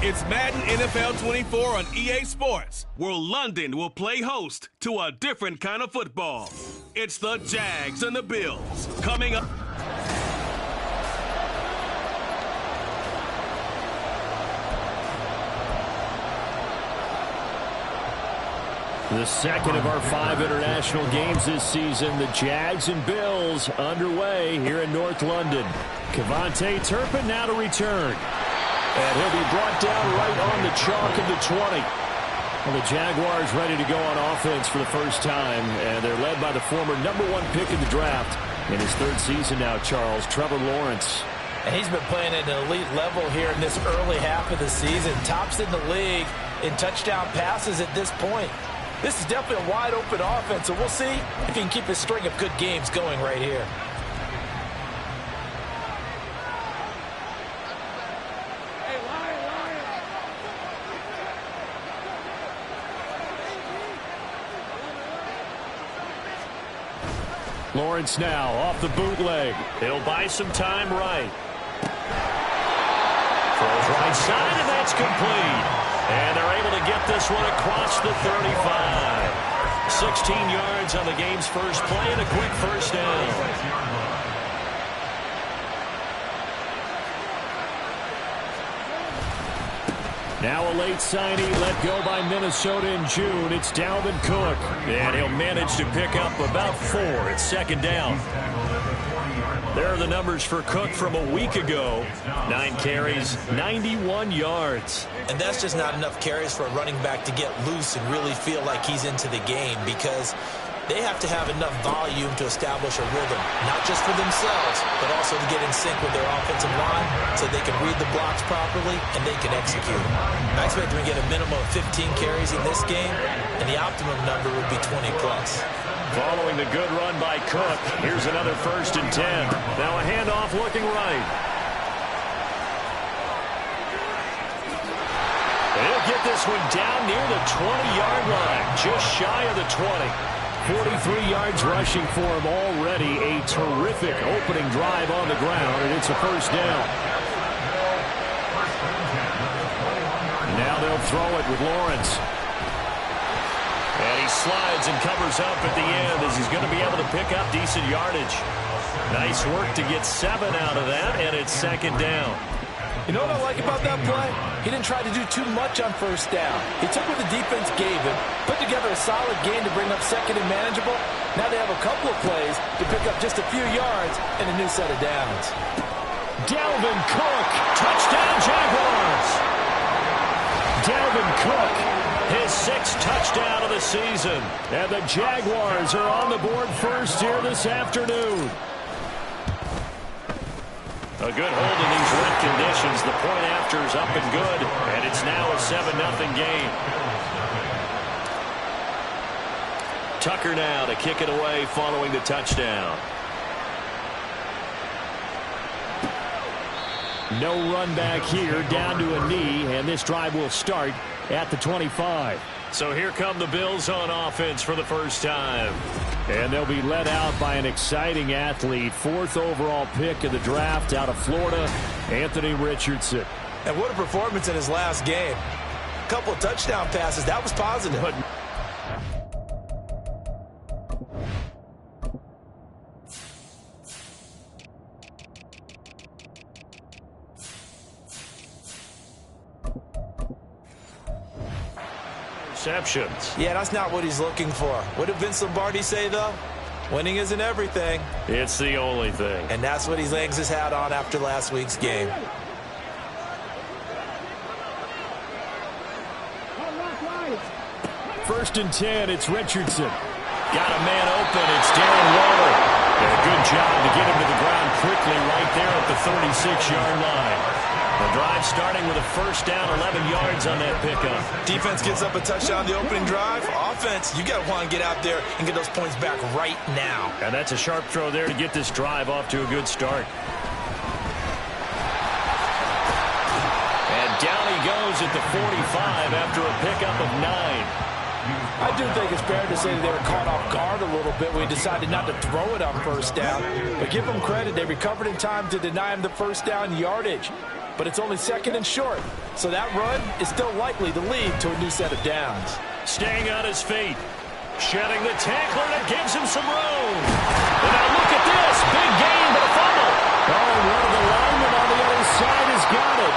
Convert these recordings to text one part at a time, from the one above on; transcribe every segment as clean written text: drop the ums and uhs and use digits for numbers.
It's Madden NFL 24 on EA Sports, where London will play host to a different kind of football. It's the Jags and the Bills coming up. The second of our 5 international games this season, the Jags and Bills underway here in North London. Kevontae Turpin now to return. And he'll be brought down right on the chalk of the 20. Well, the Jaguars ready to go on offense for the first time, and they're led by the former #1 pick in the draft in his 3rd season now, Charles, Trevor Lawrence. And he's been playing at an elite level here in this early half of the season. Tops in the league in touchdown passes at this point. This is definitely a wide-open offense, so we'll see if he can keep his string of good games going right here. Lawrence now off the bootleg. He'll buy some time right. Throws right side, and that's complete. And they're able to get this one across the 35. 16 yards on the game's first play and a quick first down. Now a late signing let go by Minnesota in June. It's Dalvin Cook. And he'll manage to pick up about 4 at second down. There are the numbers for Cook from a week ago. 9 carries, 91 yards. And that's just not enough carries for a running back to get loose and really feel like he's into the game, because they have to have enough volume to establish a rhythm, not just for themselves, but also to get in sync with their offensive line so they can read the blocks properly and they can execute. I expect them to get a minimum of 15 carries in this game, and the optimum number would be 20 plus. Following the good run by Cook, here's another 1st and 10. Now a handoff looking right. He'll get this one down near the 20-yard line, just shy of the 20. 43 yards rushing for him already. A terrific opening drive on the ground, and it's a first down. Now they'll throw it with Lawrence. And he slides and covers up at the end as he's going to be able to pick up decent yardage. Nice work to get 7 out of that, and it's second down. You know what I like about that play? He didn't try to do too much on first down. He took what the defense gave him, put together a solid game to bring up second and manageable. Now they have a couple of plays to pick up just a few yards and a new set of downs. Dalvin Cook, touchdown Jaguars. Dalvin Cook, his 6th touchdown of the season. And the Jaguars are on the board first here this afternoon. A good hold in these wet conditions. The point after is up and good, and it's now a 7-0 game. Tucker now to kick it away following the touchdown. No run back here, down to a knee, and this drive will start at the 25. So here come the Bills on offense for the first time. And they'll be led out by an exciting athlete. 4th overall pick of the draft out of Florida, Anthony Richardson. And what a performance in his last game. A couple of touchdown passes. That was positive. Receptions. Yeah, that's not what he's looking for. What did Vince Lombardi say, though? Winning isn't everything. It's the only thing. And that's what he hangs his hat on after last week's game. First and 10, it's Richardson. Got a man open, it's Darren Waller. And a good job to get him to the ground quickly right there at the 36-yard line. The drive starting with a first down, 11 yards on that pickup. Defense gets up a touchdown the opening drive. Offense, you got to want to get out there and get those points back right now. And that's a sharp throw there to get this drive off to a good start. And down he goes at the 45 after a pickup of 9. I do think it's fair to say that they were caught off guard a little bit when he decided not to throw it on first down. But give them credit, they recovered in time to deny him the first down yardage. but it's only second and short. So that run is still likely to lead to a new set of downs. Staying on his feet. Shedding the tackler that gives him some room. And now look at this. Big gain, but a fumble. Oh, and one of the linemen on the other side has got it.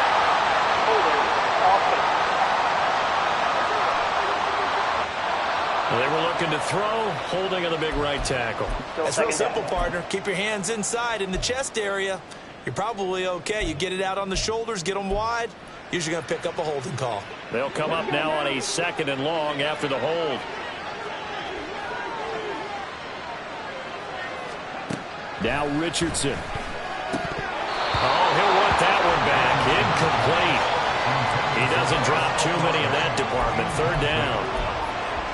They were looking to throw, holding on the big right tackle. That's real simple, partner. Keep your hands inside in the chest area. You're probably okay. You get it out on the shoulders, get them wide. Usually going to pick up a holding call. They'll come up now on a 2nd and long after the hold. Now Richardson. Oh, he'll want that one back. Incomplete. He doesn't drop too many in that department. 3rd down.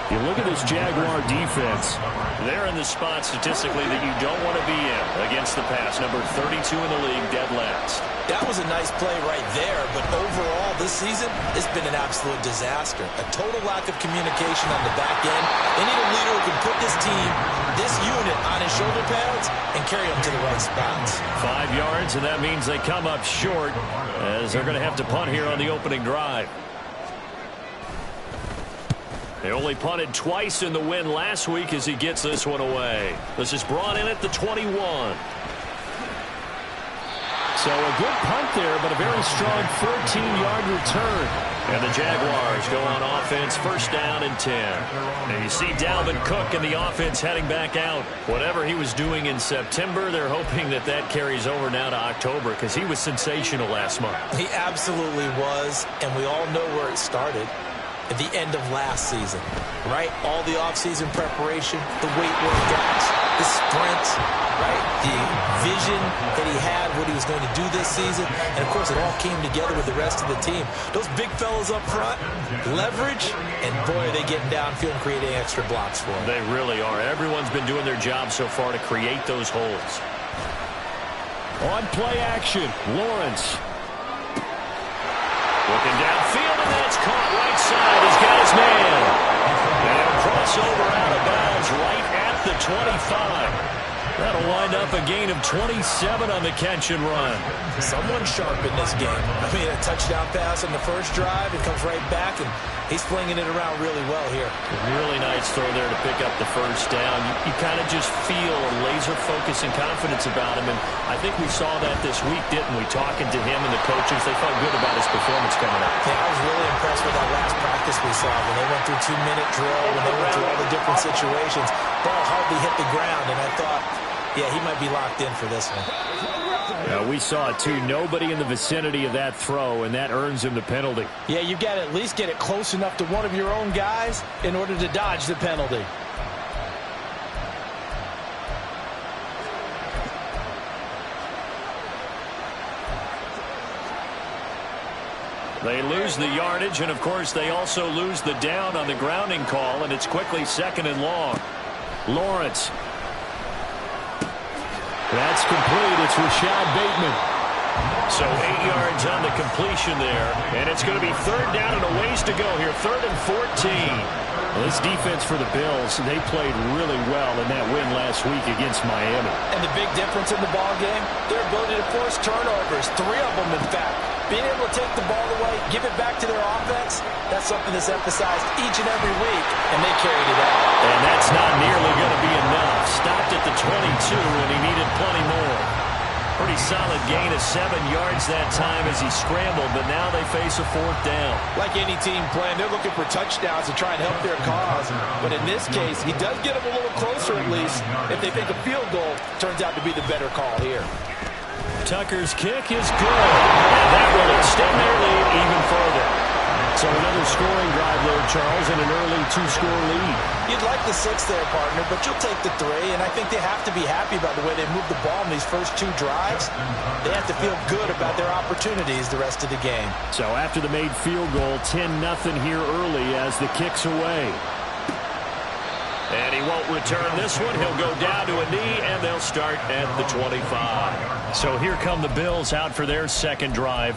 You look at this Jaguar defense. They're in the spot statistically that you don't want to be in against the pass. Number 32 in the league, dead last. That was a nice play right there, but overall this season, it's been an absolute disaster. A total lack of communication on the back end. They need a leader who can put this team, this unit, on his shoulder pads and carry them to the right spots. 5 yards, and that means they come up short as they're going to have to punt here on the opening drive. They only punted twice in the win last week as he gets this one away. This is brought in at the 21. So a good punt there, but a very strong 14-yard return. And the Jaguars go on offense, 1st down and 10. And you see Dalvin Cook and the offense heading back out. Whatever he was doing in September, they're hoping that that carries over now to October because he was sensational last month. He absolutely was, and we all know where it started. At the end of last season, right? All the offseason preparation, the weight workouts, the sprints, right? The vision that he had, what he was going to do this season. And, of course, it all came together with the rest of the team. Those big fellas up front, leverage, and, boy, are they getting downfield and creating extra blocks for him. They really are. Everyone's been doing their job so far to create those holes. On play action, Lawrence. Looking downfield, and that's caught right side. He's got his man. And a crossover out of bounds right at the 25. That'll wind up a gain of 27 on the catch and run. Someone sharp in this game. I mean, a touchdown pass on the first drive. It comes right back, and he's flinging it around really well here. Really nice throw there to pick up the 1st down. You kind of just feel a laser focus and confidence about him, and I think we saw that this week, didn't we? Talking to him and the coaches, they felt good about his performance coming up. Yeah, I was really impressed with that last practice we saw when they went through 2-minute drill, when they went through all the different situations. Ball hardly hit the ground, and I thought, yeah, he might be locked in for this one. We saw it, too. Nobody in the vicinity of that throw, and that earns him the penalty. Yeah, you've got to at least get it close enough to one of your own guys in order to dodge the penalty. They lose the yardage, and, of course, they also lose the down on the grounding call, and it's quickly 2nd and long. Lawrence. That's complete. It's Rashad Bateman. So 8 yards on the completion there. And it's going to be 3rd down and a ways to go here. 3rd and 14. Well, this defense for the Bills, they played really well in that win last week against Miami. And the big difference in the ball game, their ability to force turnovers. 3 of them, in fact. Being able to take the ball away, give it back to their offense, that's something that's emphasized each and every week, and they carried it out. And that's not nearly going to be enough. Stopped at the 22, and he needed plenty more. Pretty solid gain of 7 yards that time as he scrambled, but now they face a 4th down. Like any team playing, they're looking for touchdowns to try and help their cause. But in this case, he does get them a little closer at least. If they think a field goal turns out to be the better call here. Tucker's kick is good. And that will extend their lead even further. So another scoring drive there, Charles, and an early 2-score lead. You'd like the 6 there, partner, but you'll take the 3, and I think they have to be happy about the way they moved the ball in these first 2 drives. They have to feel good about their opportunities the rest of the game. So after the made field goal, 10-0 here early as the kick's away. And he won't return this one. He'll go down to a knee, and they'll start at the 25. So here come the Bills out for their 2nd drive.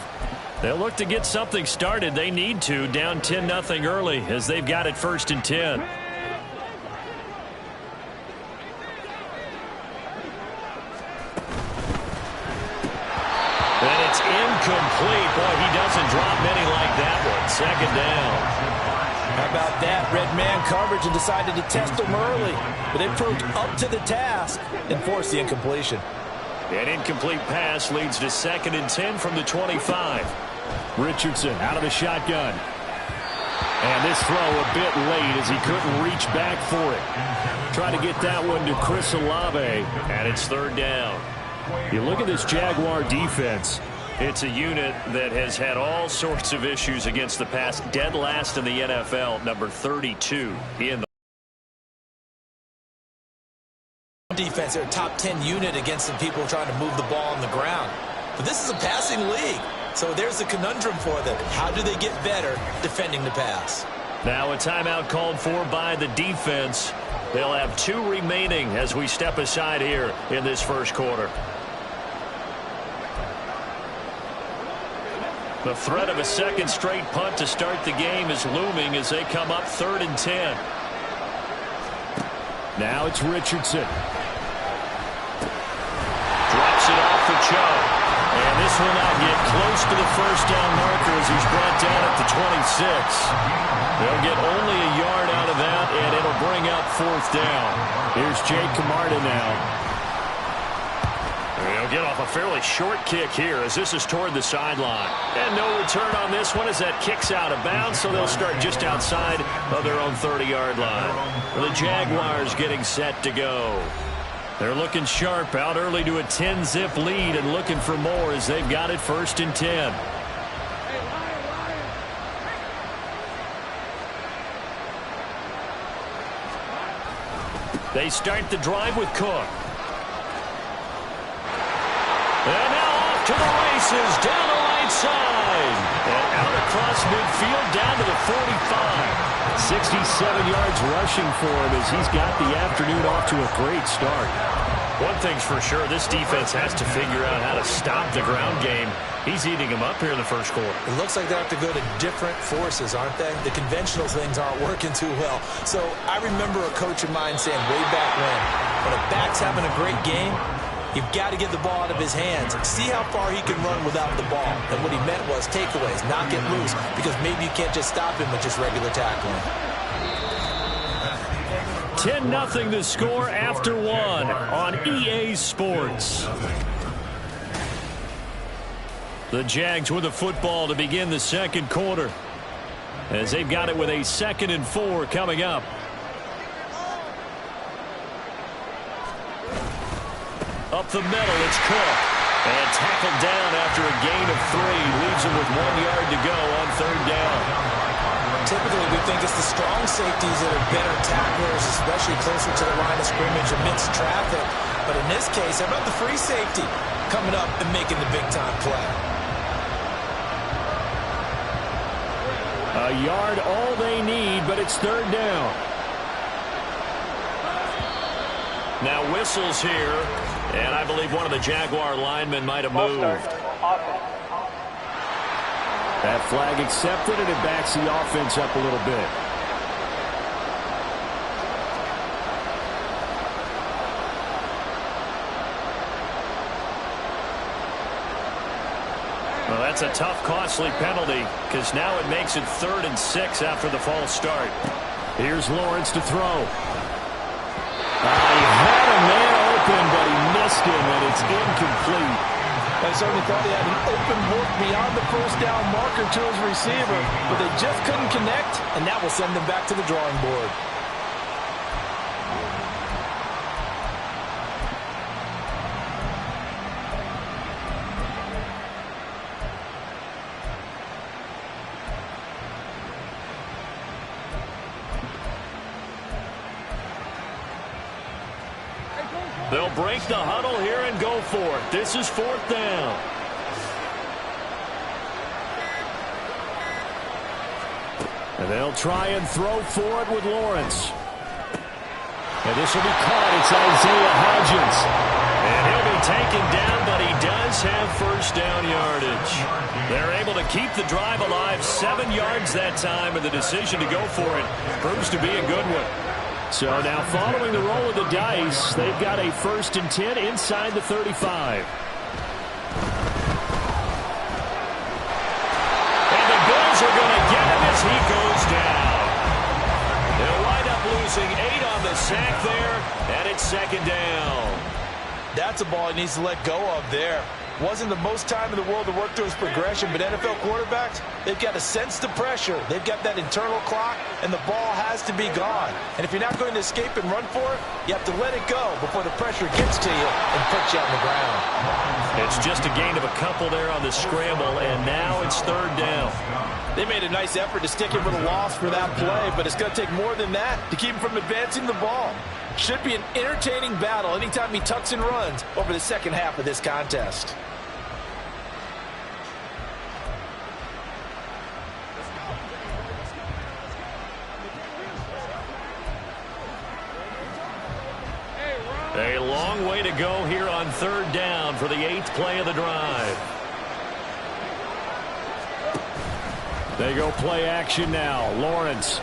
They'll look to get something started. They need to, down 10-0 early as they've got it 1st and 10. And It's incomplete. Boy, he doesn't drop many like that one. Second down. How about that? Red man coverage and decided to test them early. But they proved up to the task and forced the incompletion. An incomplete pass leads to 2nd and 10 from the 25. Richardson out of the shotgun. And this throw a bit late as he couldn't reach back for it. Try to get that one to Chris Olave, and it's 3rd down. You look at this Jaguar defense. It's a unit that has had all sorts of issues against the pass. Dead last in the NFL, number 32 in the defense. They're a top 10 unit against some people trying to move the ball on the ground. But this is a passing league. So there's a conundrum for them. How do they get better defending the pass? Now a timeout called for by the defense. They'll have 2 remaining as we step aside here in this first quarter. The threat of a second straight punt to start the game is looming as they come up 3rd and 10. Now it's Richardson. Drops it off for Chubb. And this will now get close to the first down marker as he's brought down at the 26. They'll get only a yard out of that, and it'll bring up 4th down. Here's Jake Camarda now. They'll get off a fairly short kick here as this is toward the sideline. And no return on this one as that kicks out of bounds, so they'll start just outside of their own 30-yard line. The Jaguars getting set to go. They're looking sharp, out early to a 10-zip lead and looking for more as they've got it 1st and 10. They start the drive with Cook. And now off to the races, down the right side. And out across midfield, down to the 45. 67 yards rushing for him as he's got the afternoon off to a great start. One thing's for sure, this defense has to figure out how to stop the ground game. He's eating them up here in the first quarter. It looks like they have to go to different forces, aren't they? The conventional things aren't working too well. So I remember a coach of mine saying way back when a back's having a great game, you've got to get the ball out of his hands. See how far he can run without the ball. And what he meant was takeaways, not get loose, because maybe you can't just stop him with just regular tackling. 10-0 the score after 1 on EA Sports. The Jags with the football to begin the second quarter as they've got it with a 2nd and 4 coming up. Up the middle, it's Cook. And tackled down after a gain of 3. Leaves him with 1 yard to go on 3rd down. Typically, we think it's the strong safeties that are better tacklers, especially closer to the line of scrimmage amidst traffic. But in this case, how about the free safety coming up and making the big-time play? A yard all they need, but it's 3rd down. Now whistles here, and I believe one of the Jaguar linemen might have moved. That flag accepted, and it backs the offense up a little bit. Well, that's a tough, costly penalty because now it makes it 3rd and 6 after the false start. Here's Lawrence to throw. He had a man open, but he missed him, and it's incomplete. I certainly thought he had an open look beyond the first down marker to his receiver, but they just couldn't connect, and that will send them back to the drawing board. They'll break the huddle here and go for it. This is 4th down. And they'll try and throw for it with Lawrence. And this will be caught. It's Isaiah Hodgins. And he'll be taken down, but he does have 1st down yardage. They're able to keep the drive alive. 7 yards that time, and the decision to go for it proves to be a good one. So now following the roll of the dice, they've got a 1st and 10 inside the 35. a sack there, and it's second down. That's a ball he needs to let go of there. Wasn't the most time in the world to work through his progression, but NFL quarterbacks, they've got to sense the pressure. They've got that internal clock, and the ball has to be gone. And if you're not going to escape and run for it, you have to let it go before the pressure gets to you and puts you on the ground. It's just a gain of a couple there on the scramble, and now it's third down. They made a nice effort to stick him with a loss for that play, but it's going to take more than that to keep him from advancing the ball. Should be an entertaining battle anytime he tucks and runs over the second half of this contest. A long way to go here on third down for the 8th play of the drive. They go play action now. Lawrence.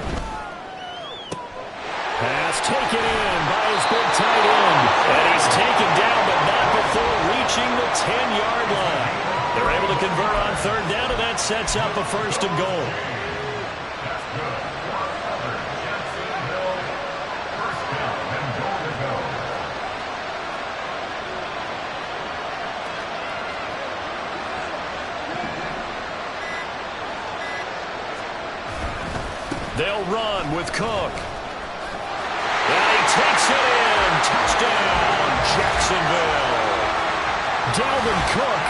Pass taken in by his big tight end. And he's taken down, but not before reaching the 10-yard line. They're able to convert on third down, and that sets up a first and goal. They'll run with Cook. And he takes it in. Touchdown, Jacksonville. Dalvin Cook,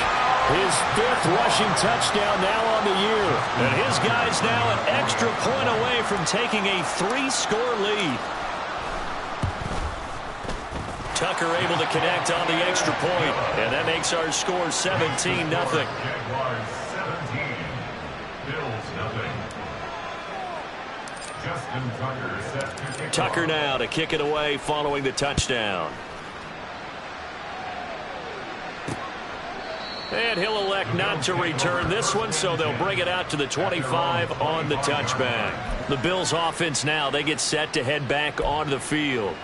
his 5th rushing touchdown now on the year. And his guy's now an extra point away from taking a 3-score lead. Tucker able to connect on the extra point. And that makes our score 17-0. Jaguars 17, Bills nothing. Tucker now to kick it away following the touchdown. And he'll elect not to return this one, so they'll bring it out to the 25 on the touchback. The Bills offense now, they get set to head back onto the field.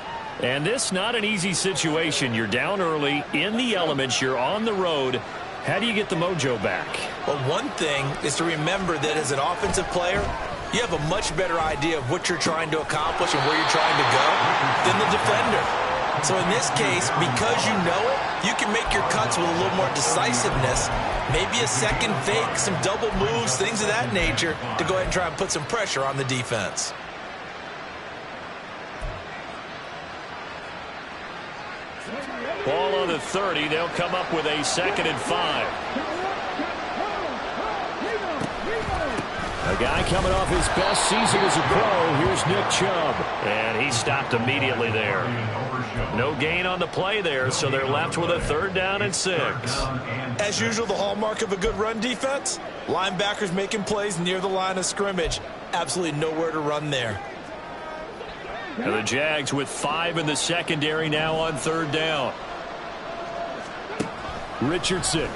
And this not an easy situation. You're down early, in the elements, you're on the road. How do you get the mojo back? Well, one thing is to remember that as an offensive player, you have a much better idea of what you're trying to accomplish and where you're trying to go than the defender. So in this case, because you know it, you can make your cuts with a little more decisiveness, maybe a second fake, some double moves, things of that nature, to go ahead and try and put some pressure on the defense. Ball on the 30. They'll come up with a 2nd and 5. A guy coming off his best season as a pro. Here's Nick Chubb. And he stopped immediately there. No gain on the play there, so they're left with a 3rd down and 6. As usual, the hallmark of a good run defense, linebackers making plays near the line of scrimmage. Absolutely nowhere to run there. And the Jags with 5 in the secondary now on 3rd down. Richardson.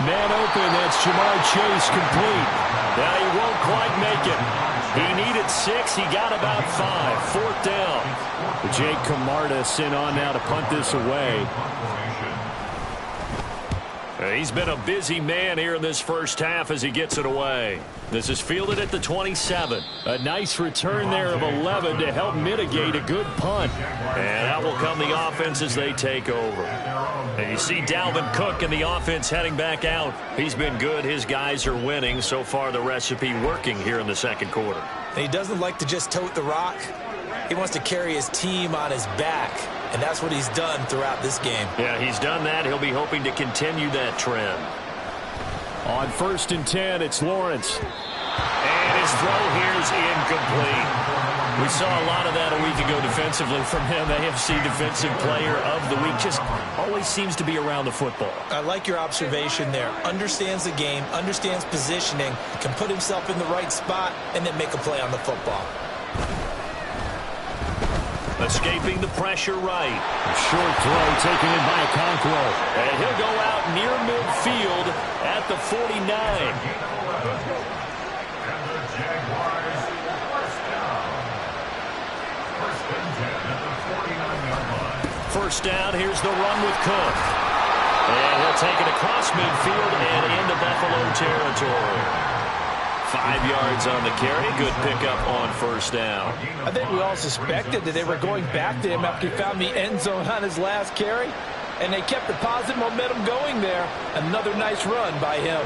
Man open, that's Jamar Chase complete. Now he won't quite make it. He needed 6, he got about 5. 4th down. Jake Camarda sent on now to punt this away. He's been a busy man here in this first half as he gets it away. This is fielded at the 27. A nice return there of 11 to help mitigate a good punt. And out will come the offense as they take over. And you see Dalvin Cook and the offense heading back out. He's been good. His guys are winning. So far, the recipe working here in the second quarter. And he doesn't like to just tote the rock. He wants to carry his team on his back. And that's what he's done throughout this game. Yeah, he's done that. He'll be hoping to continue that trend. On 1st and 10, it's Lawrence. And his throw here is incomplete. We saw a lot of that a week ago defensively from him. AFC Defensive Player of the Week. Just always seems to be around the football. I like your observation there. Understands the game, understands positioning, can put himself in the right spot, and then make a play on the football. Escaping the pressure right. A short throw taken in by Okonkwo. And he'll go out near midfield at the 49. First down, here's the run with Cook. And he'll take it across midfield and into Buffalo territory. 5 yards on the carry. Good pickup on first down. I think we all suspected that they were going back to him after he found the end zone on his last carry, and they kept the positive momentum going there. Another nice run by him.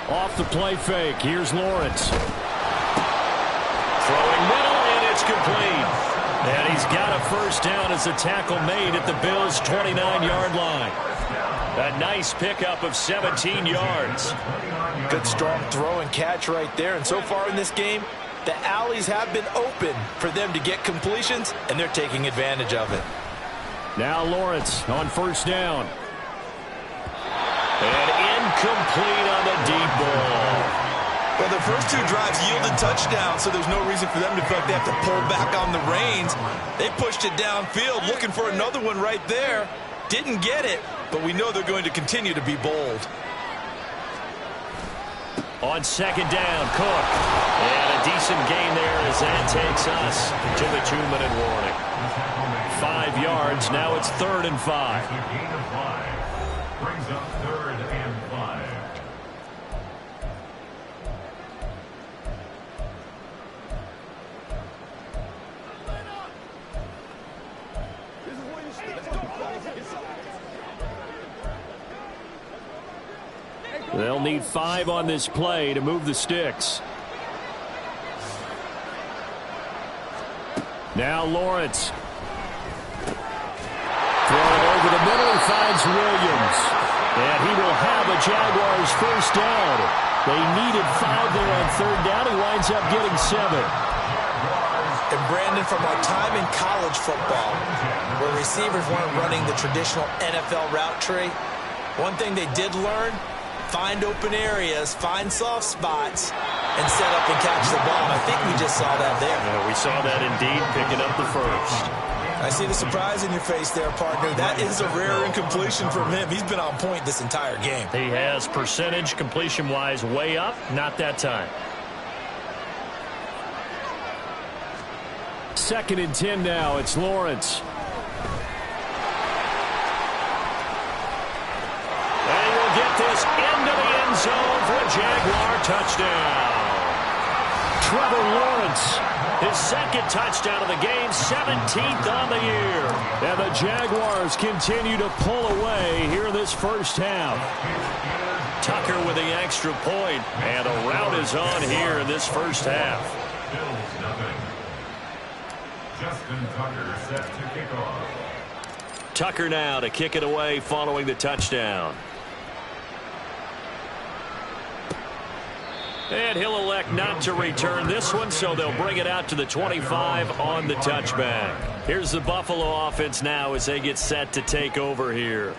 Off the play fake, here's Lawrence. Throwing middle, and it's complete. And he's got a first down as a tackle made at the Bills' 29-yard line. A nice pickup of 17 yards. Good strong throw and catch right there. And so far in this game, the alleys have been open for them to get completions, and they're taking advantage of it. Now Lawrence on first down. And incomplete on the deep ball. Well, the first two drives yielded touchdowns, so there's no reason for them to feel like they have to pull back on the reins. They pushed it downfield, looking for another one right there. Didn't get it, but we know they're going to continue to be bold. On second down, Cook. And a decent gain there as that takes us to the 2-minute warning. 5 yards, now it's 3rd and 5. The gain of 5 brings up 3rd and 5. They'll need 5 on this play to move the sticks. Now Lawrence. Throwing over the middle, he finds Williams. And he will have a Jaguars first down. They needed 5 there on 3rd down. He winds up getting 7. And Brandon, from our time in college football, where receivers weren't running the traditional NFL route tree, one thing they did learn, find open areas, find soft spots, and set up and catch the ball. I think we just saw that there. Yeah, we saw that indeed, picking up the first. I see the surprise in your face there, partner. That is a rare incompletion from him. He's been on point this entire game. He has percentage completion-wise way up, not that time. 2nd and 10 now. It's Lawrence. And he will get this into the end zone for a Jaguar touchdown. Trevor Lawrence, his 2nd touchdown of the game, 17th on the year. And the Jaguars continue to pull away here in this first half. Tucker with the extra point, and a rout is on here in this first half. Bills nothing. Justin Tucker set to kick off. Tucker now to kick it away following the touchdown. And he'll elect not to return this one, so they'll bring it out to the 25 on the touchback. Here's the Buffalo offense now as they get set to take over here.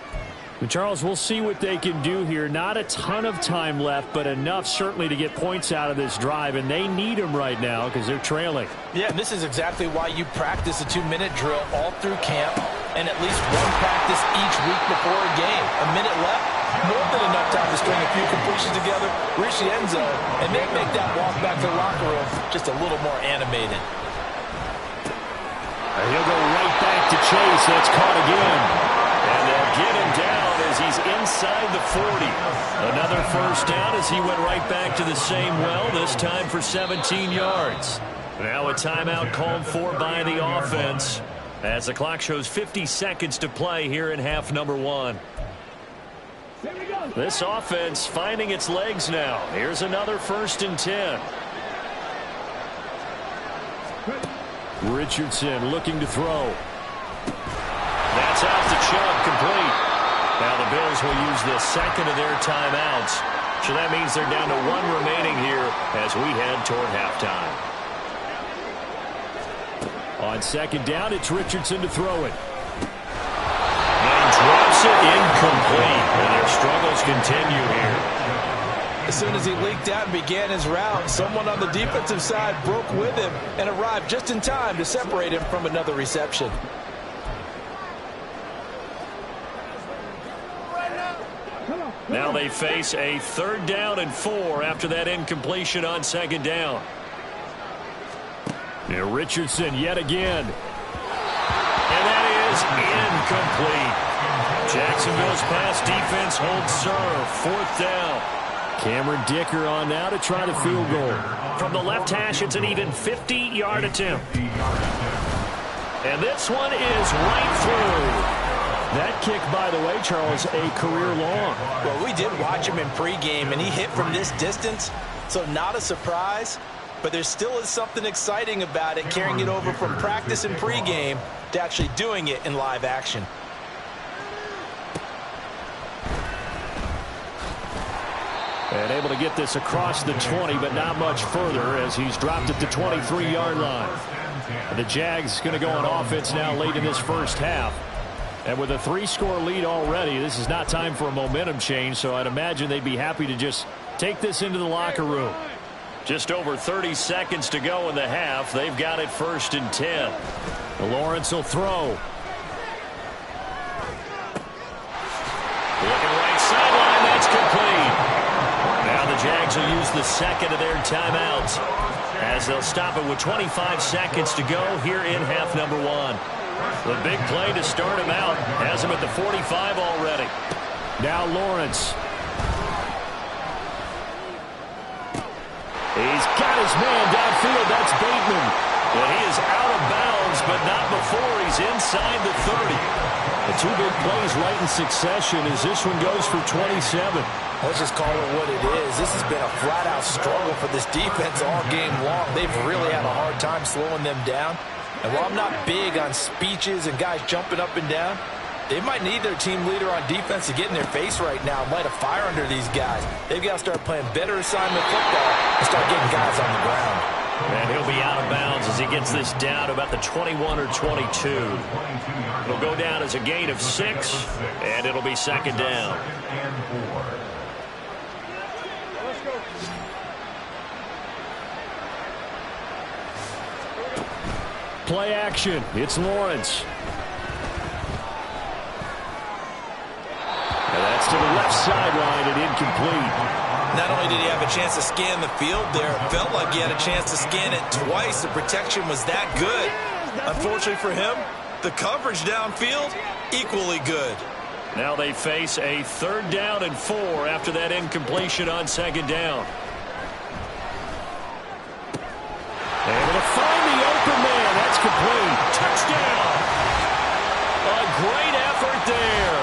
Charles, we'll see what they can do here. Not a ton of time left, but enough certainly to get points out of this drive, and they need them right now because they're trailing. Yeah, and this is exactly why you practice a 2-minute drill all through camp and at least one practice each week before a game. A minute left, more than enough time to string a few completions together, reach the end zone, and make that walk back to the locker room just a little more animated. And he'll go right back to Chase. That's caught again. And they'll get him down as he's inside the 40. Another first down as he went right back to the same well, this time for 17 yards. Now a timeout called for by the offense as the clock shows 50 seconds to play here in half number 1. This offense finding its legs now. Here's another 1st and 10. Richardson looking to throw. That's out to Chubb, complete. Now the Bills will use the 2nd of their timeouts. So that means they're down to 1 remaining here as we head toward halftime. On 2nd down, it's Richardson to throw it. And drops it incomplete. And their struggles continue here. As soon as he leaked out and began his route, someone on the defensive side broke with him and arrived just in time to separate him from another reception. Now they face a 3rd down and 4 after that incompletion on 2nd down. Now Richardson yet again. And that is incomplete. Jacksonville's pass defense holds serve. 4th down. Cameron Dicker on now to try the field goal. From the left hash, it's an even 50-yard attempt. And this one is right through. That kick, by the way, Charles, a career long. Well, we did watch him in pregame, and he hit from this distance, so not a surprise. But there still is something exciting about it, carrying it over from practice and pregame to actually doing it in live action. And able to get this across the 20, but not much further as he's dropped it to 23-yard line. The Jags going to go on offense now late in this first half. And with a 3-score lead already, this is not time for a momentum change, so I'd imagine they'd be happy to just take this into the locker room. Just over 30 seconds to go in the half. They've got it 1st and 10. Lawrence will throw. Looking right sideline, that's complete. Now the Jags will use the second of their timeouts as they'll stop it with 25 seconds to go here in half number 1. The big play to start him out has him at the 45 already. Now Lawrence. He's got his man downfield. That's Bateman. And he is out of bounds, but not before he's inside the 30. The 2 big plays right in succession as this one goes for 27. Let's just call it what it is. This has been a flat-out struggle for this defense all game long. They've really had a hard time slowing them down. And while I'm not big on speeches and guys jumping up and down, they might need their team leader on defense to get in their face right now and light a fire under these guys. They've got to start playing better assignment football and start getting guys on the ground. And he'll be out of bounds as he gets this down to about the 21 or 22. It'll go down as a gain of 6, and it'll be 2nd down. Play action. It's Lawrence. And that's to the left sideline and incomplete. Not only did he have a chance to scan the field there, it felt like he had a chance to scan it twice. The protection was that good. Unfortunately for him, the coverage downfield, equally good. Now they face a 3rd down and 4 after that incompletion on 2nd down. Able to find the open man. That's complete. Touchdown. A great effort there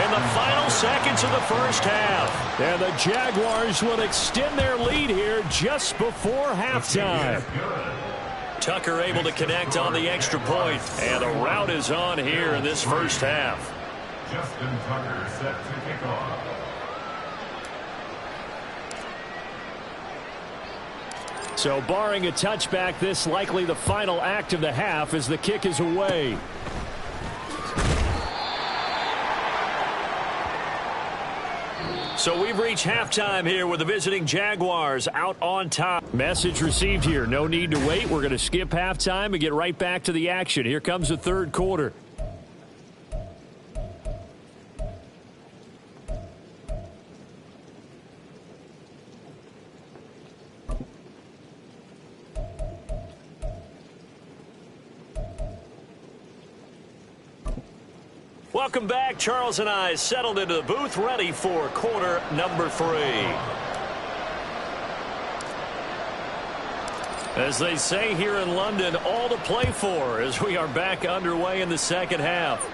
in the final seconds of the first half. And the Jaguars will extend their lead here just before halftime. Tucker able to connect on the extra point. And the route is on here in this first half. Justin Tucker set to kick off. So barring a touchback, this likely the final act of the half as the kick is away. So we've reached halftime here with the visiting Jaguars out on top. Message received here. No need to wait. We're going to skip halftime and get right back to the action. Here comes the 3rd quarter. Welcome back. Charles and I settled into the booth, ready for quarter number 3. As they say here in London, all to play for as we are back underway in the second half.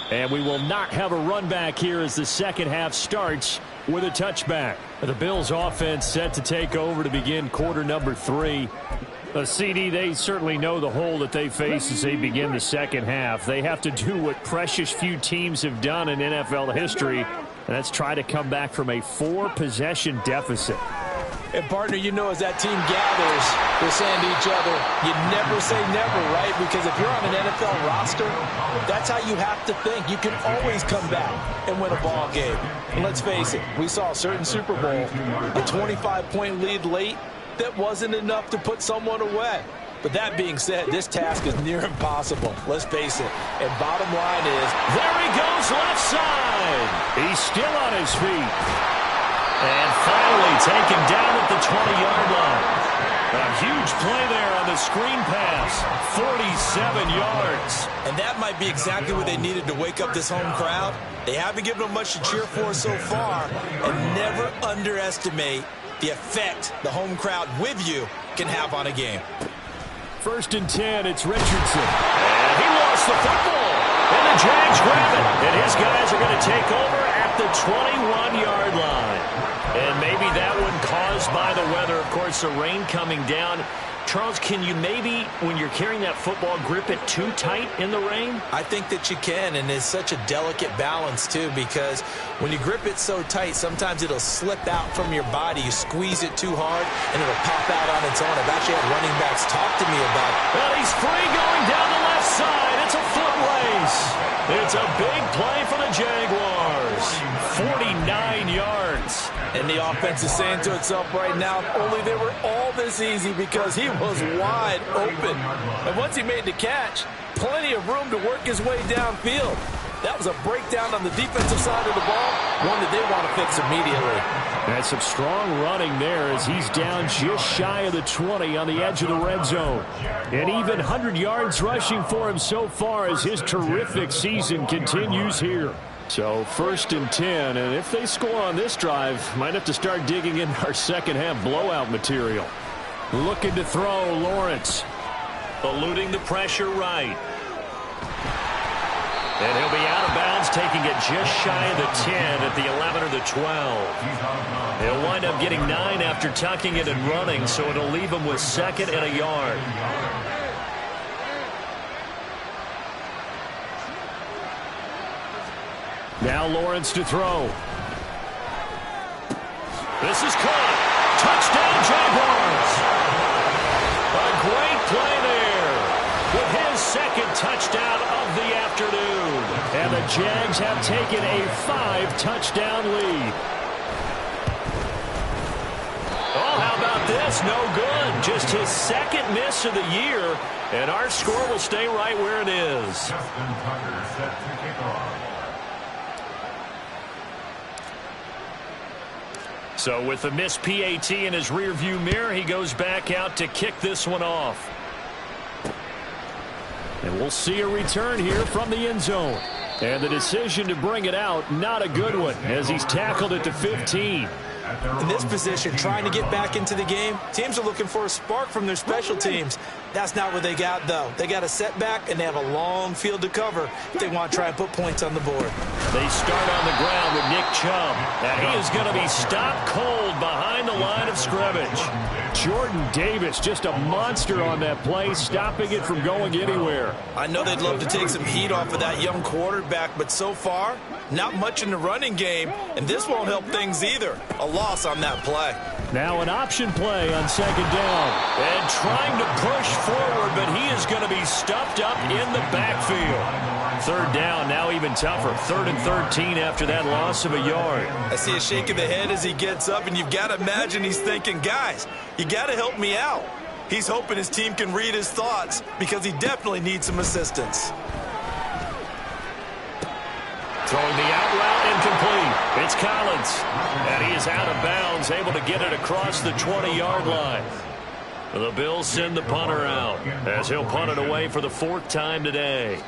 And we will not have a run back here as the second half starts with a touchback. The Bills offense set to take over to begin quarter number 3. CD, they certainly know the hole that they face as they begin the second half. They have to do what precious few teams have done in NFL history, and that's try to come back from a 4-possession deficit. And, partner, you know as that team gathers, they're saying to each other, you never say never, right? Because if you're on an NFL roster, that's how you have to think. You can always come back and win a ball game. And let's face it, we saw a certain Super Bowl, a 25-point lead late, that wasn't enough to put someone away. But that being said, this task is near impossible. Let's face it. And bottom line is, there he goes left side. He's still on his feet. And finally taken down at the 20-yard line. A huge play there on the screen pass. 47 yards. And that might be exactly what they needed to wake up this home crowd. They haven't given them much to cheer for so far. And never underestimate the effect the home crowd with you can have on a game. 1st and 10, it's Richardson. And he lost the football. And the Jags grab it. And his guys are going to take over at the 21-yard line. And maybe that one caused by the weather. Of course, the rain coming down. Charles, can you maybe, when you're carrying that football, grip it too tight in the rain? I think that you can, and it's such a delicate balance, too, because when you grip it so tight, sometimes it'll slip out from your body. You squeeze it too hard, and it'll pop out on its own. I've actually had running backs talk to me about it. Well, he's free going down the left side. It's a foot race. It's a big play for the Jaguars. 49 yards. And the offense is saying to itself right now, only they were all this easy because he was wide open. And once he made the catch, plenty of room to work his way downfield. That was a breakdown on the defensive side of the ball, one that they want to fix immediately. That's some strong running there as he's down just shy of the 20 on the edge of the red zone. And even 100 yards rushing for him so far as his terrific season continues here. So 1st and 10, and if they score on this drive, might have to start digging in our second half blowout material. Looking to throw, Lawrence. Eluding the pressure right. And he'll be out of bounds, taking it just shy of the 10 at the 11 or the 12. He'll wind up getting 9 after tucking it and running, so it'll leave him with 2nd and a yard. Now Lawrence to throw. This is caught. Touchdown, Jaguars. A great play there with his 2nd touchdown of the afternoon. And the Jags have taken a 5-touchdown lead. Oh, how about this? No good. Just his 2nd miss of the year. And our score will stay right where it is. Justin Tucker set to kick off. So with the missed PAT in his rearview mirror, he goes back out to kick this one off. And we'll see a return here from the end zone. And the decision to bring it out, not a good one, as he's tackled it to 15. In this position, trying to get back into the game, teams are looking for a spark from their special teams. That's not what they got, though. They got a setback, and they have a long field to cover if they want to try and put points on the board. They start on the ground with Nick Chubb. And he is going to be stopped cold behind the line of scrimmage. Jordan Davis, just a monster on that play, stopping it from going anywhere. I know they'd love to take some heat off of that young quarterback, but so far, not much in the running game, and this won't help things either. A loss on that play. Now an option play on 2nd down. And trying to push forward, but he is going to be stuffed up in the backfield. 3rd down, now even tougher. 3rd and 13 after that loss of a yard. I see a shake of the head as he gets up, and you've got to imagine he's thinking, guys, you got to help me out. He's hoping his team can read his thoughts because he definitely needs some assistance. Throwing the out route incomplete. It's Collins. And he is out of bounds, able to get it across the 20-yard line. The Bills send the punter out as he'll punt it away for the 4th time today.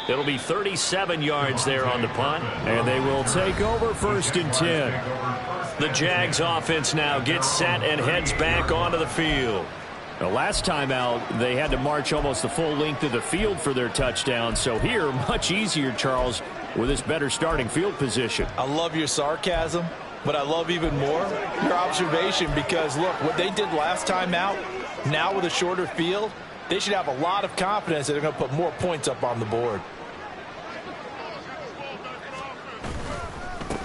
It'll be 37 yards there on the punt. And they will take over 1st and 10. The Jags offense now gets set and heads back onto the field. The last time out, they had to march almost the full length of the field for their touchdown. So here, much easier, Charles, with this better starting field position. I love your sarcasm, but I love even more your observation because, look, what they did last time out, now with a shorter field, they should have a lot of confidence that they're going to put more points up on the board.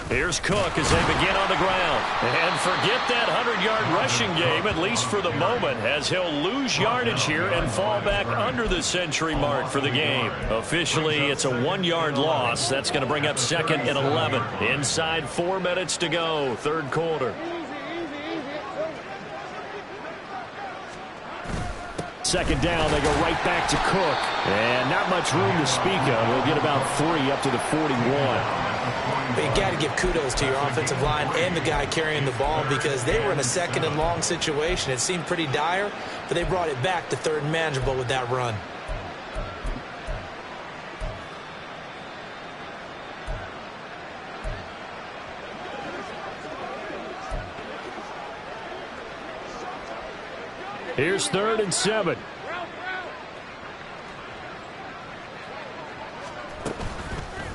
Here's Cook as they begin on the ground. And forget that 100-yard rushing game, at least for the moment, as he'll lose yardage here and fall back under the century mark for the game. Officially, it's a 1-yard loss. That's going to bring up 2nd and 11. Inside 4 minutes to go, 3rd quarter. Second down, they go right back to Cook. And not much room to speak of. We'll get about 3 up to the 41. But you got to give kudos to your offensive line and the guy carrying the ball because they were in a second and long situation. It seemed pretty dire, but they brought it back to third and manageable with that run. Here's 3rd and 7.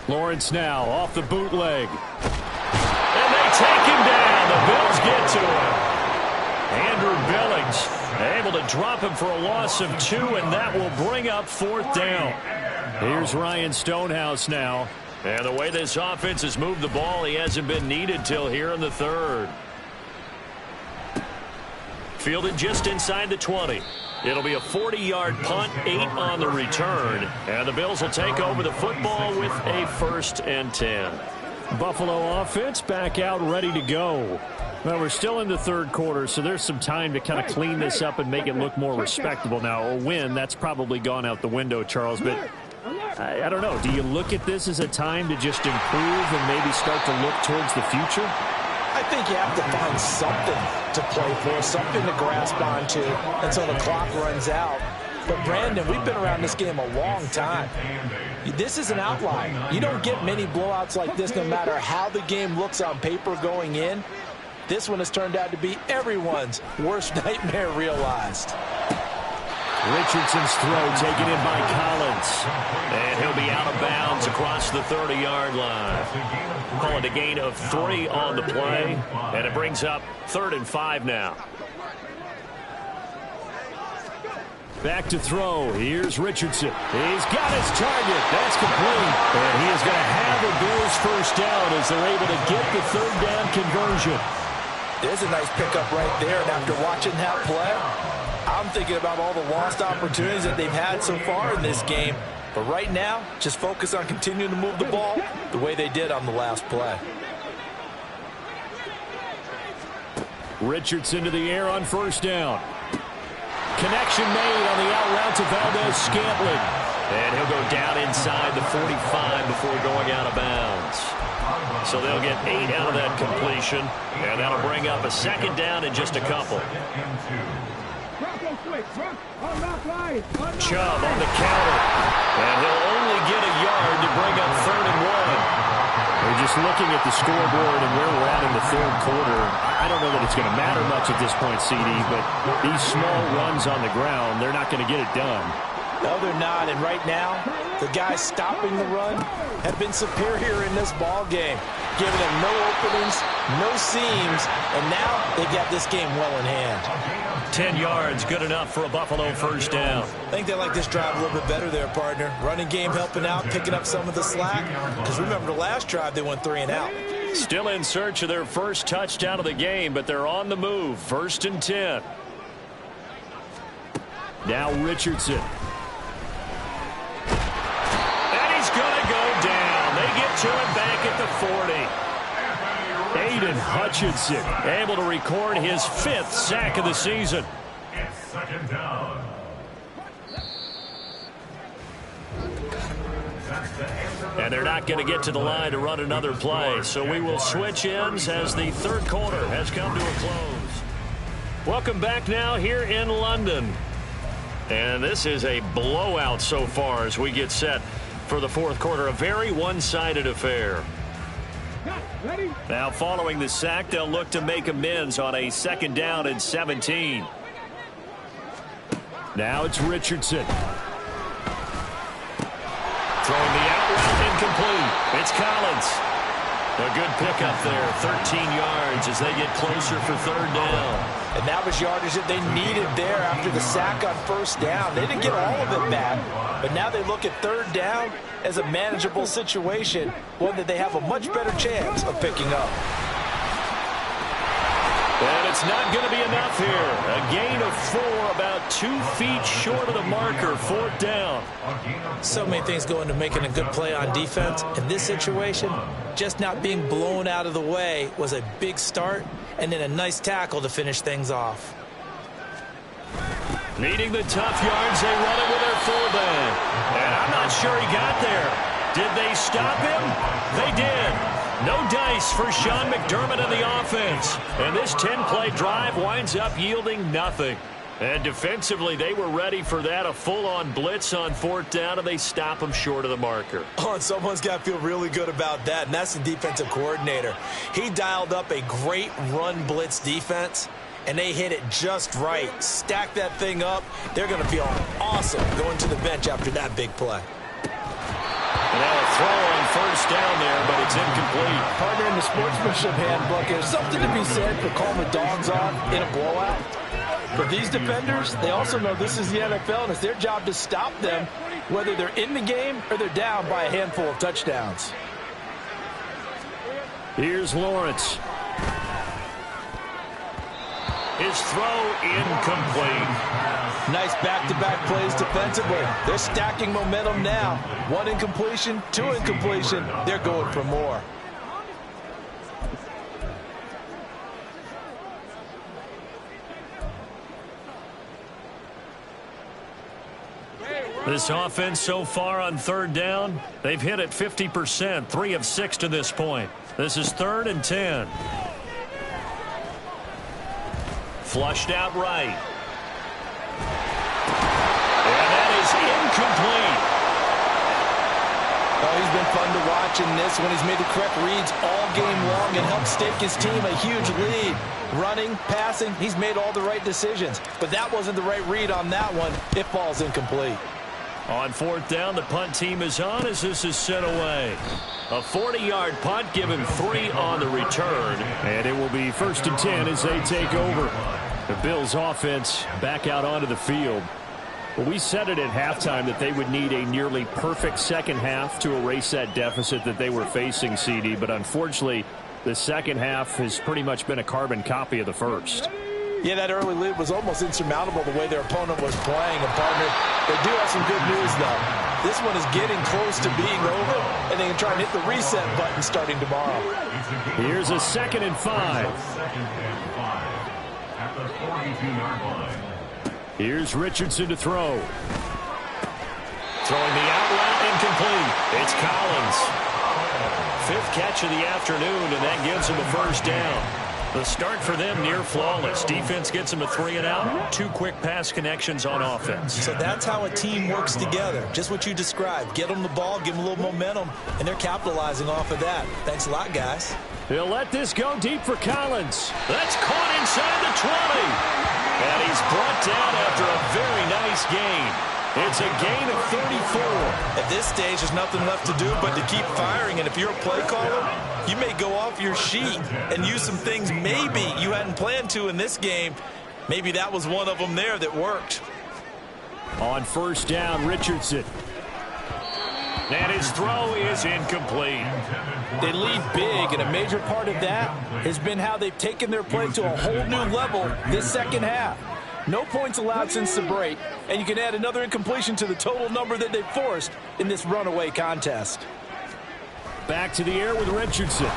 Lawrence now off the bootleg. And they take him down. The Bills get to him. Andrew Billings able to drop him for a loss of 2, and that will bring up 4th down. Here's Ryan Stonehouse now. And the way this offense has moved the ball, he hasn't been needed till here in the 3rd. Fielded just inside the 20. It'll be a 40-yard punt, 8 on the return. And the Bills will take over the football with a 1st and 10. Buffalo offense back out ready to go. Well, we're still in the 3rd quarter, so there's some time to kind of clean this up and make it look more respectable. Now, a win, that's probably gone out the window, Charles, but I don't know. Do you look at this as a time to just improve and maybe start to look towards the future? I think you have to find something to play for, something to grasp onto until the clock runs out. But, Brandon, we've been around this game a long time. This is an outlier. You don't get many blowouts like this no matter how the game looks on paper going in. This one has turned out to be everyone's worst nightmare realized. Richardson's throw taken in by Collins. And he'll be out of bounds across the 30-yard line. Call it a gain of 3 on the play. And it brings up 3rd and 5 now. Back to throw. Here's Richardson. He's got his target. That's complete. And he is going to have the Bills' 1st down as they're able to get the 3rd down conversion. There's a nice pickup right there. And after watching that play, I'm thinking about all the lost opportunities that they've had so far in this game. But right now, just focus on continuing to move the ball the way they did on the last play. Richardson to the air on 1st down. Connection made on the out route to Valdez-Scantling. And he'll go down inside the 45 before going out of bounds. So they'll get 8 out of that completion. And that'll bring up a 2nd down in just a couple. Chubb on the counter. And he'll only get a yard to bring up 3rd and 1. We're just looking at the scoreboard and where we're at in the 3rd quarter. I don't know that it's going to matter much at this point, CD, but these small runs on the ground, they're not going to get it done. No, they're not. And right now, the guys stopping the run have been superior in this ball game, giving them no openings, no seams, and now they've got this game well in hand. 10 yards, good enough for a Buffalo 1st down. I think they like this drive a little bit better there, partner. Running game helping out, picking up some of the slack. Because remember, the last drive, they went 3 and out. Still in search of their 1st touchdown of the game, but they're on the move. 1st and 10. Now Richardson. And he's going to go down. They get to him back at the 40. Aiden Hutchinson able to record his 5th sack of the season. It's 2nd down. And they're not going to get to the line to run another play. So we will switch ends as the 3rd quarter has come to a close. Welcome back now here in London. And this is a blowout so far as we get set for the 4th quarter. A very one-sided affair. Now following the sack, they'll look to make amends on a 2nd down and 17. Now it's Richardson. Throwing the out route incomplete. It's Collins. A good pickup there, 13 yards as they get closer for 3rd down. And that was yardage that they needed there after the sack on 1st down. They didn't get all of it back, but now they look at 3rd down as a manageable situation, one that they have a much better chance of picking up. And it's not going to be enough here. A gain of 4, about 2 feet short of the marker, 4th down. So many things go into making a good play on defense. In this situation, just not being blown out of the way was a big start, and then a nice tackle to finish things off. Needing the tough yards, they run it with their fullback. And I'm not sure he got there. Did they stop him? They did. No dice for Sean McDermott and the offense. And this 10-play drive winds up yielding nothing. And defensively, they were ready for that, a full-on blitz on 4th down, and they stop them short of the marker. Oh, and someone's got to feel really good about that, and that's the defensive coordinator. He dialed up a great run blitz defense, and they hit it just right. Stack that thing up. They're going to feel awesome going to the bench after that big play. And now a throw on 1st down there, but it's incomplete. Partner, in the sportsmanship handbook, there's something to be said for calling the dogs on in a blowout. But these defenders, they also know this is the NFL, and it's their job to stop them, whether they're in the game or they're down by a handful of touchdowns. Here's Lawrence. His throw incomplete. Nice back-to-back plays defensively. They're stacking momentum now. 1 incompletion, 2 incompletion. They're going for more. This offense so far on 3rd down, they've hit it 50%, 3 of 6 to this point. This is 3rd and 10. Flushed out right. And that is incomplete. Oh, he's been fun to watch in this one. He's made the correct reads all game long and helped stake his team a huge lead. Running, passing, he's made all the right decisions. But that wasn't the right read on that one. It falls incomplete. On 4th down, the punt team is on as this is sent away. A 40-yard punt, given 3 on the return. And it will be 1st and 10 as they take over. The Bills offense back out onto the field. Well, we said it at halftime that they would need a nearly perfect second half to erase that deficit that they were facing, CD. But unfortunately, the second half has pretty much been a carbon copy of the first. Yeah, that early lead was almost insurmountable the way their opponent was playing. And, partner, they do have some good news, though. This one is getting close to being over, and they can try and hit the reset button starting tomorrow. Here's a 2nd and 5. At the 42-yard line. Here's Richardson to throw. Throwing the out route incomplete. It's Collins. 5th catch of the afternoon, and that gives him a 1st down. The start for them near flawless. Defense gets them a 3 and out. 2 quick pass connections on offense. So that's how a team works together. Just what you described. Get them the ball, give them a little momentum, and they're capitalizing off of that. Thanks a lot, guys. He'll let this go deep for Collins. That's caught inside the 20. And he's brought down after a very nice gain. It's a gain of 34. At this stage, there's nothing left to do but to keep firing. And if you're a play caller, you may go off your sheet and use some things maybe you hadn't planned to in this game. Maybe that was one of them there that worked. On 1st down, Richardson. And his throw is incomplete. They lead big, and a major part of that has been how they've taken their play to a whole new level this second half. No points allowed since the break, and you can add another incompletion to the total number that they've forced in this runaway contest. Back to the air with Richardson.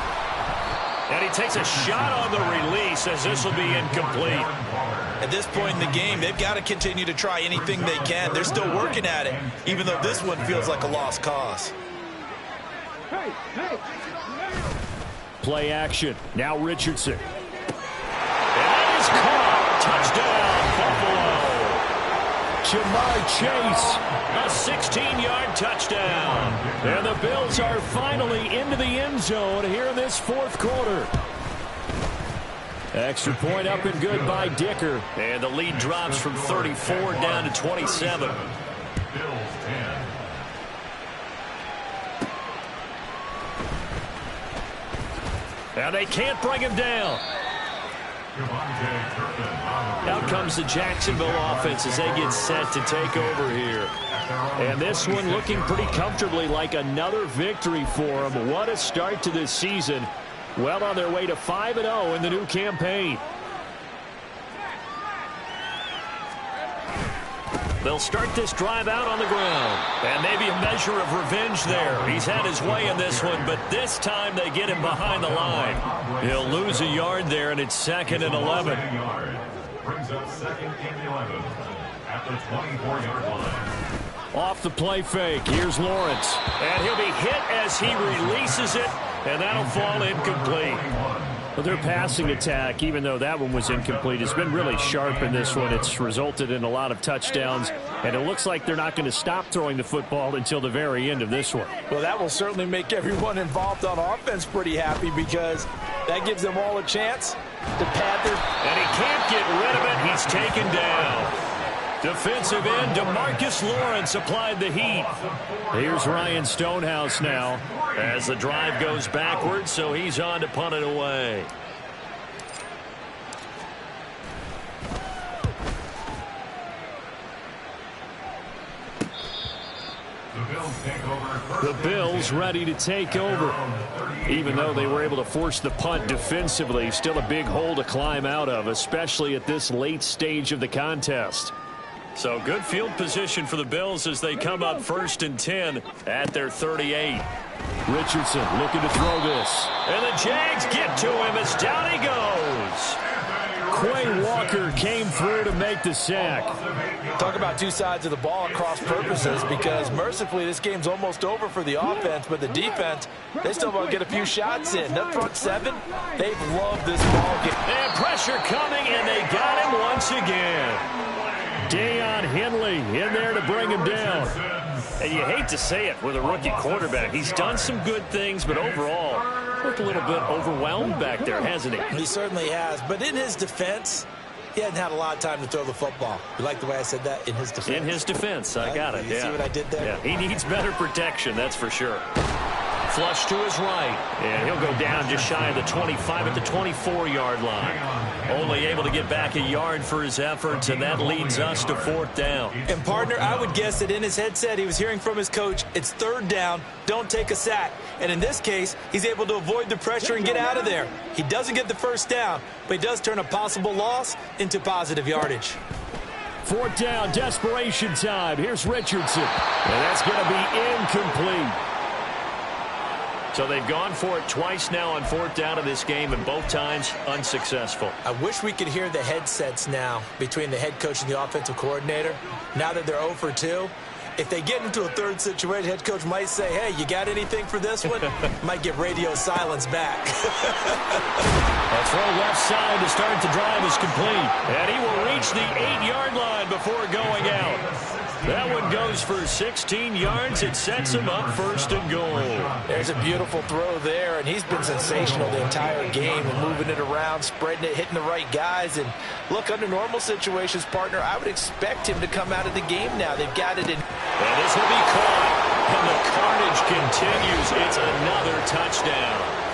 And he takes a shot on the release as this will be incomplete. At this point in the game, they've got to continue to try anything they can. They're still working at it, even though this one feels like a lost cause. Play action. Now Richardson. And that is caught. Touchdown, Buffalo. Jamar Chase. A 16-yard touchdown. And the Bills are finally into the end zone here in this 4th quarter. Extra point up and good by Dicker. And the lead drops from 34 down to 27. Bills 10. Now they can't bring him down. Out comes the Jacksonville offense as they get set to take over here. And this one looking pretty comfortably like another victory for them. What a start to this season. Well on their way to 5-0 in the new campaign. They'll start this drive out on the ground. And maybe a measure of revenge there. He's had his way in this one, but this time they get him behind the line. He'll lose a yard there, and it's 2nd and 11. Brings up 2nd and 11 at the 24-yard line. Off the play fake, here's Lawrence. And he'll be hit as he releases it. and that'll fall incomplete. Well, their passing attack, even though that one was incomplete, has been really sharp in this one. It's resulted in a lot of touchdowns, and it looks like they're not going to stop throwing the football until the very end of this one. Well, that will certainly make everyone involved on offense pretty happy because that gives them all a chance to pad their... And he can't get rid of it. He's taken down. Defensive end, DeMarcus Lawrence applied the heat. Here's Ryan Stonehouse now as the drive goes backwards, so he's on to punt it away. The Bills ready to take over. Even though they were able to force the punt defensively, still a big hole to climb out of, especially at this late stage of the contest. So good field position for the Bills as they come up 1st and 10 at their 38. Richardson looking to throw this. And the Jags get to him as down he goes. Quay Walker came through to make the sack. Talk about two sides of the ball at cross purposes because mercifully this game's almost over for the offense, but the defense, they still want to get a few shots in. That front seven, they've loved this ball game. And pressure coming, and they got him once again. Deion Henley in there to bring him down. And you hate to say it with a rookie quarterback. He's done some good things, but overall, looked a little bit overwhelmed back there, hasn't he? He certainly has. But in his defense, he hadn't had a lot of time to throw the football. You like the way I said that? In his defense. In his defense. I got it. You see what I did there? Yeah, he needs better protection, that's for sure. Flush to his right, and he'll go down just shy of the 25 at the 24-yard line. Only able to get back a yard for his efforts, and that leads us to 4th down. And, partner, I would guess that in his headset he was hearing from his coach, it's 3rd down, don't take a sack. And in this case, he's able to avoid the pressure and get out of there. He doesn't get the 1st down, but he does turn a possible loss into positive yardage. 4th down, desperation time. Here's Richardson, and that's going to be incomplete. So they've gone for it twice now on 4th down in this game, and both times unsuccessful. I wish we could hear the headsets now between the head coach and the offensive coordinator. Now that they're 0 for 2, if they get into a 3rd situation, head coach might say, hey, you got anything for this one? Might get radio silence back. A throw left side to start the drive is complete. And he will reach the 8-yard line before going out. That one goes for 16 yards. It sets him up 1st and goal. There's a beautiful throw there, and he's been sensational the entire game and moving it around, spreading it, hitting the right guys. And look, under normal situations, partner, I would expect him to come out of the game now. They've got it in. And this will be caught. And the carnage continues. It's another touchdown.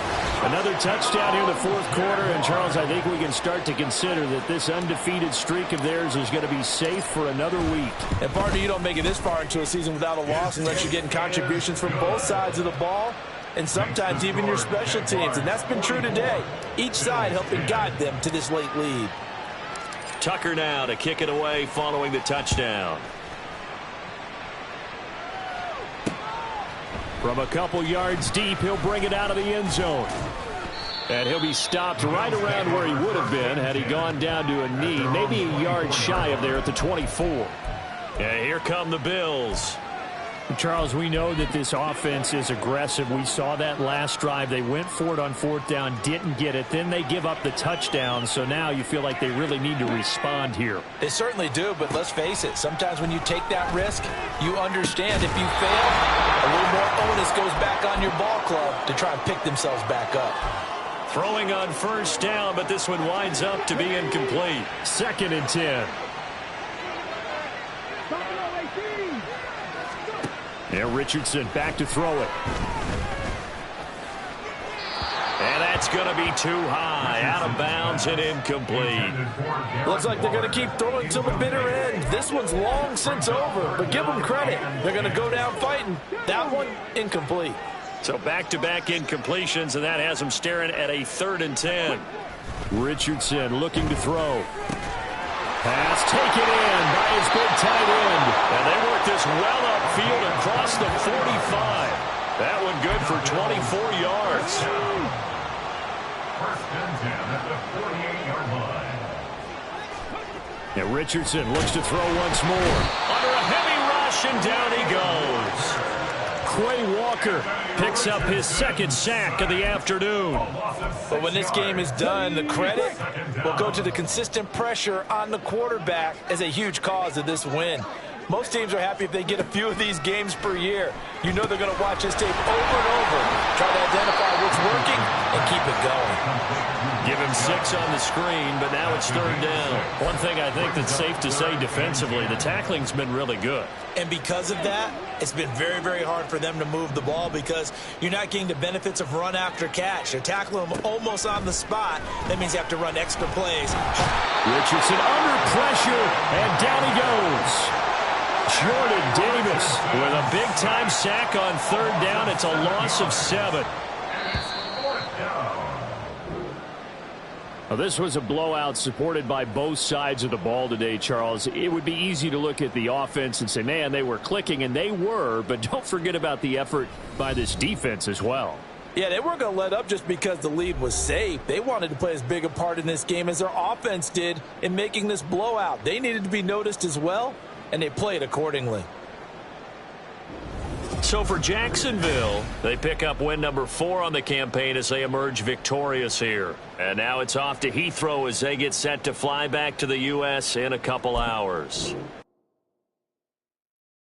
Another touchdown here in the 4th quarter. And, Charles, I think we can start to consider that this undefeated streak of theirs is going to be safe for another week. And, partner, you don't make it this far into a season without a loss unless you're getting contributions from both sides of the ball and sometimes even your special teams. And that's been true today. Each side helping guide them to this late lead. Tucker now to kick it away following the touchdown. From a couple yards deep, he'll bring it out of the end zone. And he'll be stopped right around where he would have been had he gone down to a knee, maybe a yard shy of there at the 24. And here come the Bills. Charles, we know that this offense is aggressive. We saw that last drive. They went for it on 4th down, didn't get it. Then they give up the touchdown. So now you feel like they really need to respond here. They certainly do, but let's face it. Sometimes when you take that risk, you understand if you fail, a little more onus goes back on your ball club to try and pick themselves back up. Throwing on 1st down, but this one winds up to be incomplete. 2nd and 10. And Richardson back to throw it. And that's going to be too high. Out of bounds and incomplete. Looks like they're going to keep throwing till the bitter end. This one's long since over, but give them credit. They're going to go down fighting. That one, incomplete. So back-to-back incompletions, and that has them staring at a 3rd and 10. Richardson looking to throw. Pass taken in by his big tight end. And they work this well upfield across the 45. That one good for 24 yards. 1st and 10 at the 48-yard line. And Richardson looks to throw once more. Under a heavy rush, and down he goes. Quay Walker picks up his second sack of the afternoon. But when this game is done, the credit will go to the consistent pressure on the quarterback as a huge cause of this win. Most teams are happy if they get a few of these games per year. You know they're going to watch this tape over and over, try to identify what's working, and keep it going. Give him 6 on the screen, but now it's 3rd down. One thing I think that's safe to say defensively, the tackling's been really good. And because of that, it's been very, very hard for them to move the ball because you're not getting the benefits of run after catch. You're tackling them almost on the spot. That means you have to run extra plays. Richardson under pressure, and down he goes. Jordan Davis with a big-time sack on 3rd down. It's a loss of 7. Well, this was a blowout supported by both sides of the ball today, Charles. It would be easy to look at the offense and say, man, they were clicking, and they were, but don't forget about the effort by this defense as well. Yeah, they weren't going to let up just because the lead was safe. They wanted to play as big a part in this game as their offense did in making this blowout. They needed to be noticed as well, and they played accordingly. So for Jacksonville, they pick up win number 4 on the campaign as they emerge victorious here. And now it's off to Heathrow as they get set to fly back to the U.S. in a couple hours.